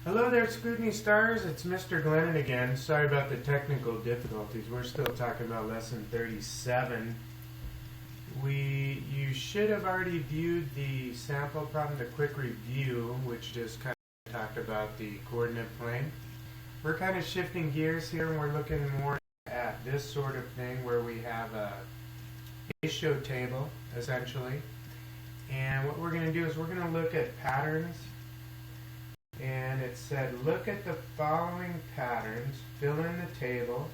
Hello there, Scrutiny Stars. It's Mr. Glennon again. Sorry about the technical difficulties. We're still talking about Lesson 37. You should have already viewed the sample problem, the quick review, which just kind of talked about the coordinate plane. We're kind of shifting gears here, and we're looking more at this sort of thing where we have a ratio table, essentially. And what we're going to do is we're going to look at patterns. And it said, look at the following patterns, fill in the table,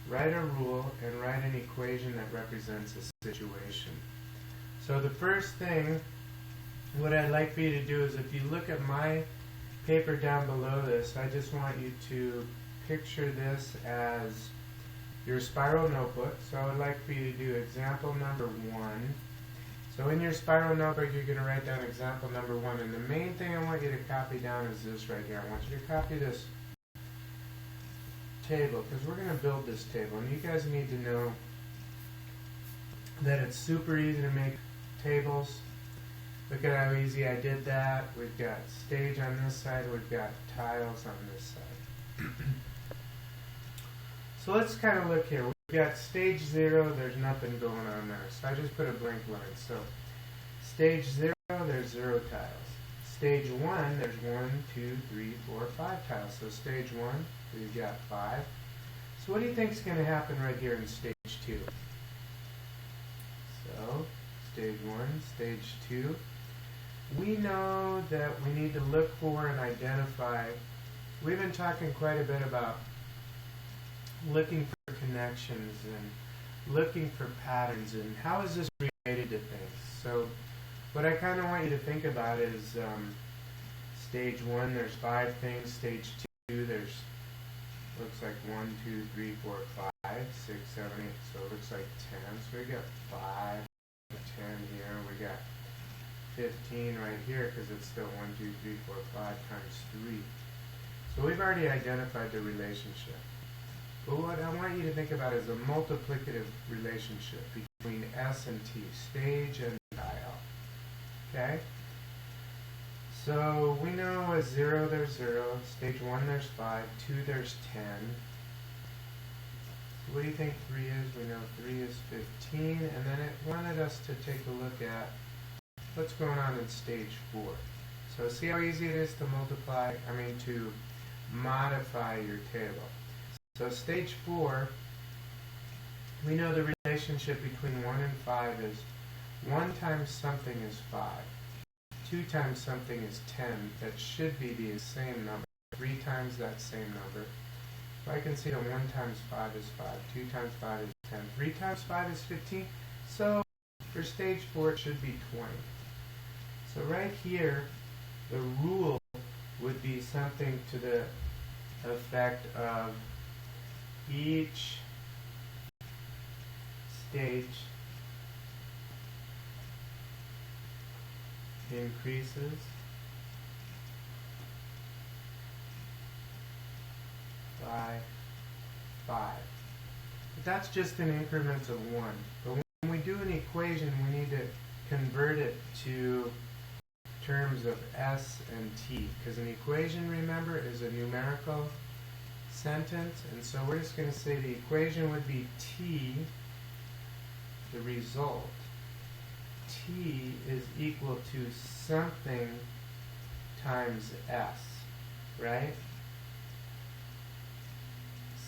write a rule, and write an equation that represents a situation. So the first thing, what I'd like for you to do is, if you look at my paper down below this, I just want you to picture this as your spiral notebook. So I would like for you to do example number 1. So in your spiral notebook, you're going to write down example number 1. And the main thing I want you to copy down is this right here. I want you to copy this table, because we're going to build this table. And you guys need to know that it's super easy to make tables. Look at how easy I did that. We've got stage on this side. We've got tiles on this side. So let's kind of look here. We've got stage 0, there's nothing going on there. So I just put a blank line. So stage 0, there's 0 tiles. Stage 1, there's 1, 2, 3, 4, 5 tiles. So stage 1, we've got 5. So what do you think is going to happen right here in stage 2? So stage 1, stage 2. We know that we need to look for and identify. We've been talking quite a bit about looking for connections and looking for patterns and how is this related to things. So what I kind of want you to think about is stage 1, there's 5 things. Stage 2, there's, looks like 1, 2, 3, 4, 5, 6, 7, 8. So it looks like 10. So we got 5, 10 here. We got 15 right here, because it's still 1, 2, 3, 4, 5 times 3. So we've already identified the relationship. But what I want you to think about is a multiplicative relationship between S and T, stage and tile. Okay? So we know as 0 there's 0, stage 1 there's 5, 2 there's 10. So what do you think 3 is? We know 3 is 15, and then it wanted us to take a look at what's going on in stage 4. So see how easy it is to to modify your table. So stage 4, we know the relationship between 1 and 5 is 1 times something is 5. 2 times something is 10. That should be the same number. 3 times that same number. So I can see that 1 times 5 is 5. 2 times 5 is 10. 3 times 5 is 15. So for stage 4, it should be 20. So right here, the rule would be something to the effect of each stage increases by 5. But that's just in increments of 1. But when we do an equation, we need to convert it to terms of S and T, because an equation, remember, is a numerical sentence, and so we're just going to say the equation would be T, the result. T is equal to something times S, right?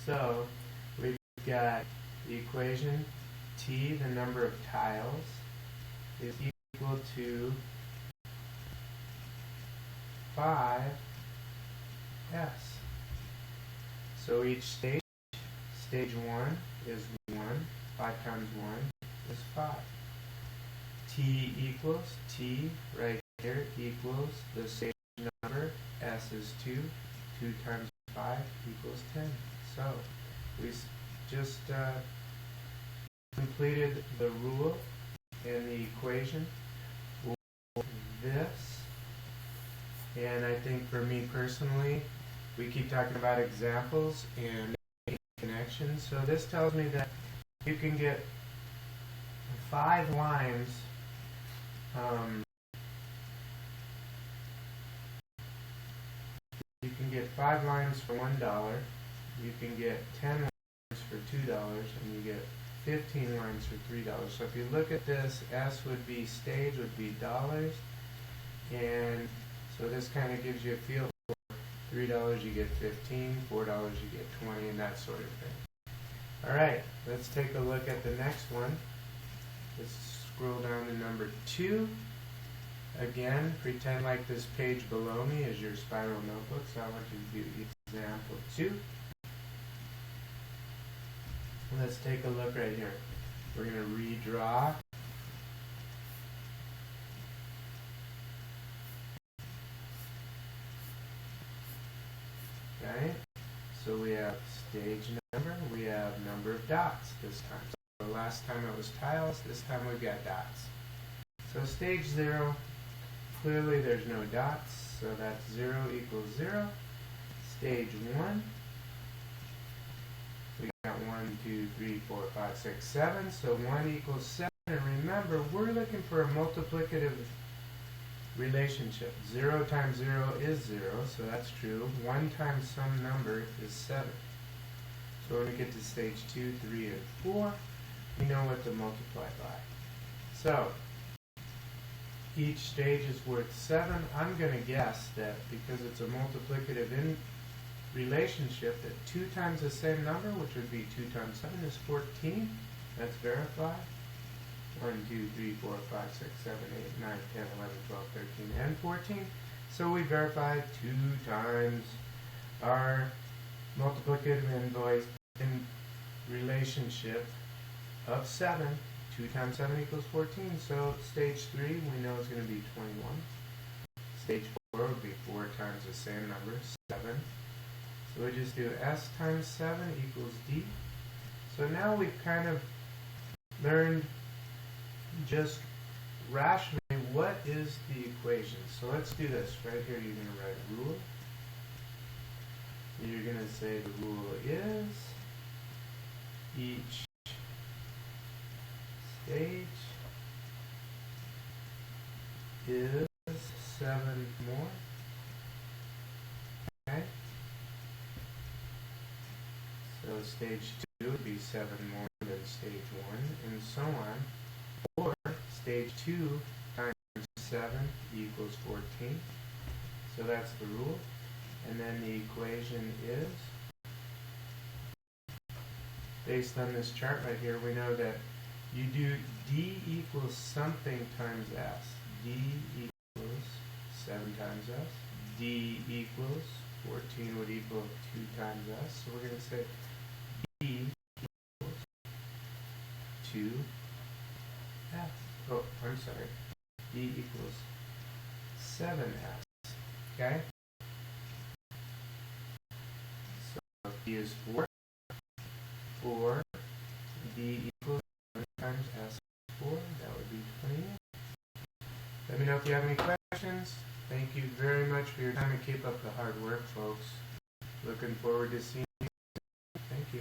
So we've got the equation T, the number of tiles, is equal to 5S. So each stage, stage 1 is 1, 5 times 1 is 5. T equals, T right here equals the stage number, S is 2, 2 times 5 equals 10. So we just completed the rule and the equation for this. And I think for me personally, we keep talking about examples and connections. So this tells me that you can get 5 lines you can get 5 lines for $1. You can get 10 lines for $2, and you get 15 lines for $3. So if you look at this, S would be stage, would be dollars, and so this kind of gives you a feel for $3 you get 15, $4 you get 20, and that sort of thing. Alright, let's take a look at the next one. Let's scroll down to number 2. Again, pretend like this page below me is your spiral notebook, so I want you to do example 2. Let's take a look right here. We're going to redraw. Okay, so we have stage number, we have number of dots this time. So last time it was tiles, this time we've got dots. So stage 0, clearly there's no dots, so that's 0 equals 0. Stage 1, we got 1, 2, 3, 4, 5, 6, 7, so 1 equals 7. And remember, we're looking for a multiplicative relationship. 0 times 0 is 0, so that's true. 1 times some number is 7. So when we get to stage 2, 3, and 4, we know what to multiply by. So each stage is worth 7. I'm going to guess that because it's a multiplicative relationship, that 2 times the same number, which would be 2 times 7, is 14. That's verified. 1, 2, 3, 4, 5, 6, 7, 8, 9, 10, 11, 12, 13, and 14. So we verified 2 times our multiplicative in relationship of 7. 2 times 7 equals 14. So stage 3, we know it's going to be 21. Stage 4 would be 4 times the same number, 7. So we just do S times 7 equals D. So now we've kind of learned just rationally what is the equation. So let's do this. Right here you're going to write rule. You're going to say the rule is each stage is 7 more. Okay? So stage 2 would be 7 more than stage 1, and so on. Or stage 2 times 7 equals 14. So that's the rule. And then the equation is, based on this chart right here, we know that you do D equals something times S. D equals 7 times S. D equals 14 would equal 2 times S. So we're going to say D equals 2S. Oh, I'm sorry. D equals 7S. Okay? So D is 4. 4. D equals 7 times S 4. That would be 28. Let me know if you have any questions. Thank you very much for your time and keep up the hard work, folks. Looking forward to seeing